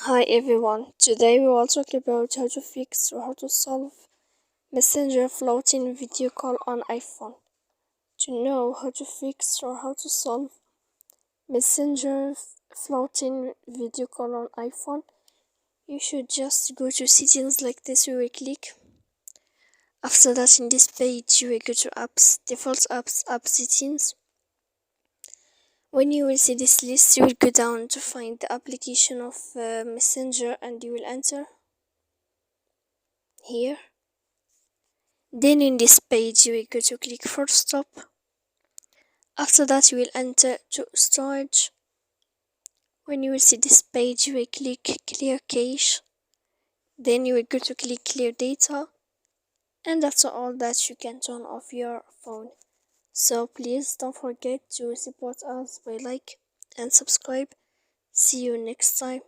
Hi everyone, today we will talk about how to fix or how to solve Messenger floating video call on iPhone. To know how to fix or how to solve Messenger floating video call on iPhone, you should just go to settings like this. You will click. After that, in this page, you will go to apps, default apps, app settings. When you will see this list, you will go down to find the application of Messenger and you will enter here. Then in this page you will go to click for stop. After that you will enter to storage. When you will see this page you will click clear cache. Then you will go to click clear data. And that's all that you can turn off your phone. So please don't forget to support us by like and subscribe. See you next time.